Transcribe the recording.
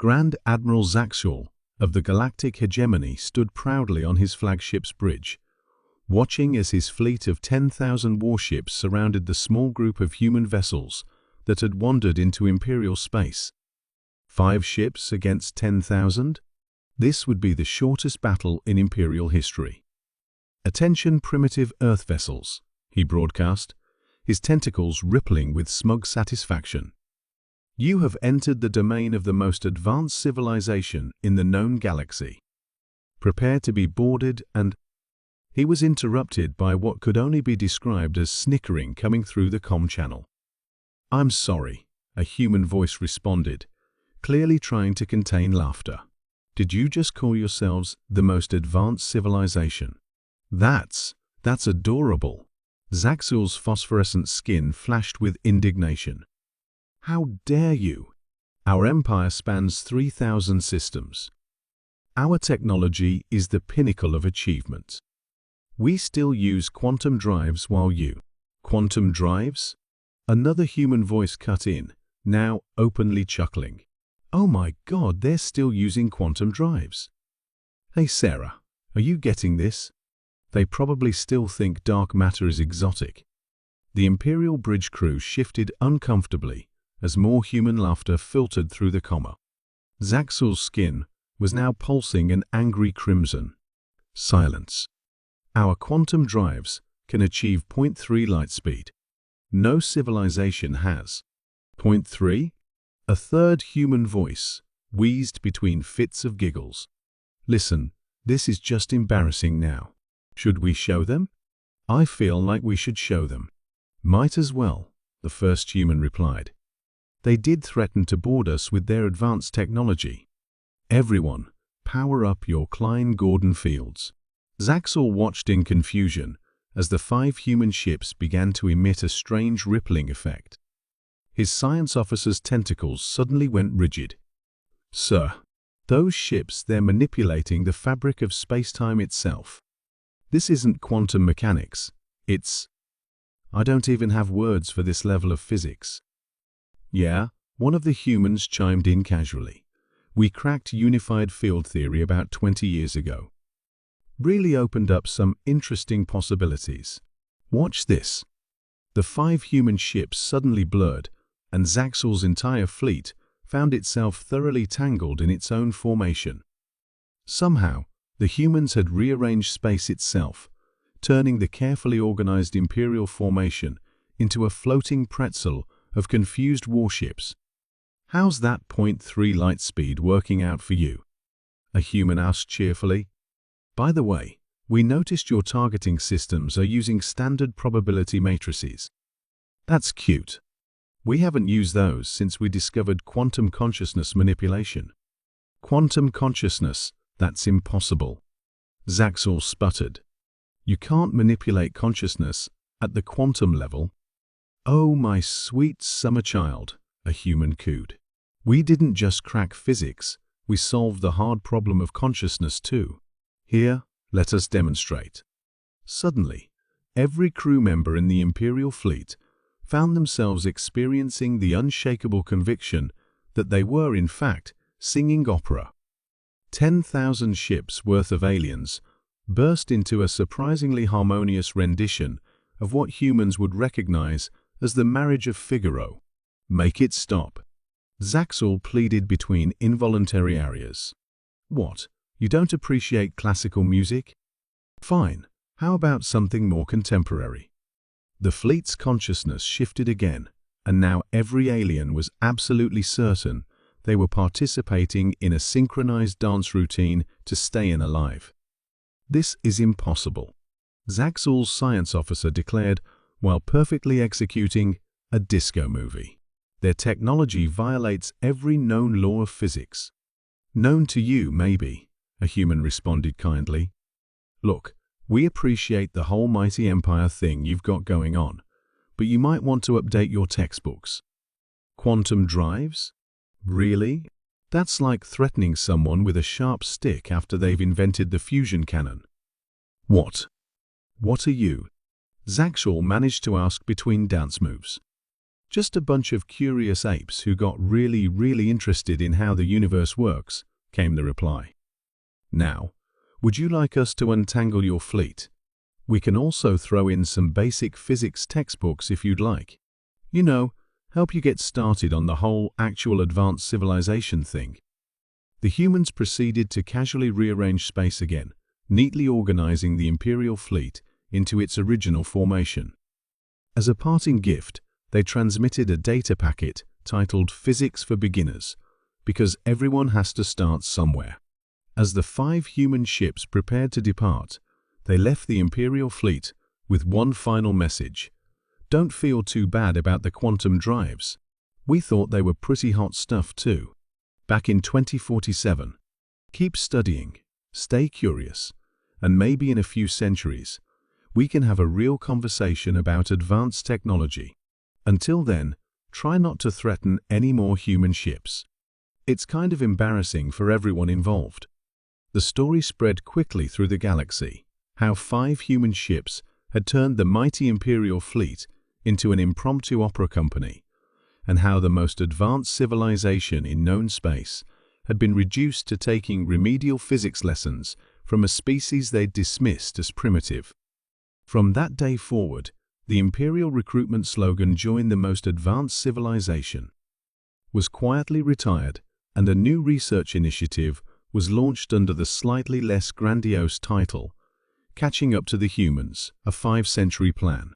Grand Admiral Zaxul of the Galactic hegemony stood proudly on his flagship's bridge, watching as his fleet of 10,000 warships surrounded the small group of human vessels that had wandered into Imperial space. 5 ships against 10,000? This would be the shortest battle in Imperial history. "Attention, primitive Earth vessels," he broadcast, his tentacles rippling with smug satisfaction. "You have entered the domain of the most advanced civilization in the known galaxy. Prepare to be boarded and—" He was interrupted by what could only be described as snickering coming through the comm channel. "I'm sorry," a human voice responded, clearly trying to contain laughter. "Did you just call yourselves the most advanced civilization? That's adorable." Zaxul's phosphorescent skin flashed with indignation. "How dare you? Our empire spans 3,000 systems. Our technology is the pinnacle of achievement. We still use quantum drives while you—" "Quantum drives?" Another human voice cut in, now openly chuckling. "Oh my God, they're still using quantum drives. Hey Sarah, are you getting this? They probably still think dark matter is exotic." The Imperial bridge crew shifted uncomfortably as more human laughter filtered through the comma. Zaxul's skin was now pulsing an angry crimson. "Silence. Our quantum drives can achieve 0.3 light speed. No civilization has." "0.3? A third human voice wheezed between fits of giggles. "Listen, this is just embarrassing now. Should we show them?" "I feel like we should show them." "Might as well," the first human replied. "They did threaten to board us with their advanced technology. Everyone, power up your Klein-Gordon fields." Zaxul watched in confusion as the 5 human ships began to emit a strange rippling effect. His science officer's tentacles suddenly went rigid. "Sir, those ships, they're manipulating the fabric of space-time itself. This isn't quantum mechanics, it's— I don't even have words for this level of physics." "Yeah," one of the humans chimed in casually. "We cracked unified field theory about 20 years ago. Really opened up some interesting possibilities. Watch this." The 5 human ships suddenly blurred, and Zaxul's entire fleet found itself thoroughly tangled in its own formation. Somehow, the humans had rearranged space itself, turning the carefully organized Imperial formation into a floating pretzel of confused warships. "How's that 0.3 light speed working out for you?" a human asked cheerfully. "By the way, we noticed your targeting systems are using standard probability matrices." "That's cute. We haven't used those since we discovered quantum consciousness manipulation." "Quantum consciousness? That's impossible." Zaxul sputtered. "You can't manipulate consciousness at the quantum level." "Oh, my sweet summer child," a human cooed. "We didn't just crack physics, we solved the hard problem of consciousness too. Here, let us demonstrate." Suddenly, every crew member in the Imperial fleet found themselves experiencing the unshakable conviction that they were, in fact, singing opera. 10,000 ships worth of aliens burst into a surprisingly harmonious rendition of what humans would recognize as the Marriage of Figaro. "Make it stop." Zaxul pleaded between involuntary arias. "What, you don't appreciate classical music? Fine, how about something more contemporary?" The fleet's consciousness shifted again, and now every alien was absolutely certain they were participating in a synchronized dance routine to stay alive. "This is impossible," Zaxul's science officer declared while perfectly executing a disco movie. "Their technology violates every known law of physics." "Known to you, maybe," a human responded kindly. "Look, we appreciate the whole mighty empire thing you've got going on, but you might want to update your textbooks." "Quantum drives? Really? That's like threatening someone with a sharp stick after they've invented the fusion cannon." What are you?" Zaxul managed to ask between dance moves. Just a bunch of curious apes who got really interested in how the universe works, came the reply. Now, would you like us to untangle your fleet? We can also throw in some basic physics textbooks if you'd like. You know, help you get started on the whole actual advanced civilization thing. The humans proceeded to casually rearrange space again, neatly organizing the Imperial fleet into its original formation. As a parting gift, they transmitted a data packet titled Physics for Beginners, because everyone has to start somewhere. As the 5 human ships prepared to depart, they left the Imperial fleet with one final message. Don't feel too bad about the quantum drives. We thought they were pretty hot stuff too. Back in 2047. Keep studying, stay curious, and maybe in a few centuries, we can have a real conversation about advanced technology. Until then, try not to threaten any more human ships. It's kind of embarrassing for everyone involved. The story spread quickly through the galaxy, how 5 human ships had turned the mighty Imperial fleet into an impromptu opera company, and how the most advanced civilization in known space had been reduced to taking remedial physics lessons from a species they'd dismissed as primitive. From that day forward, the Imperial recruitment slogan "Join the most advanced civilization" was quietly retired, and a new research initiative was launched under the slightly less grandiose title, Catching Up to the Humans, a 5-Century Plan.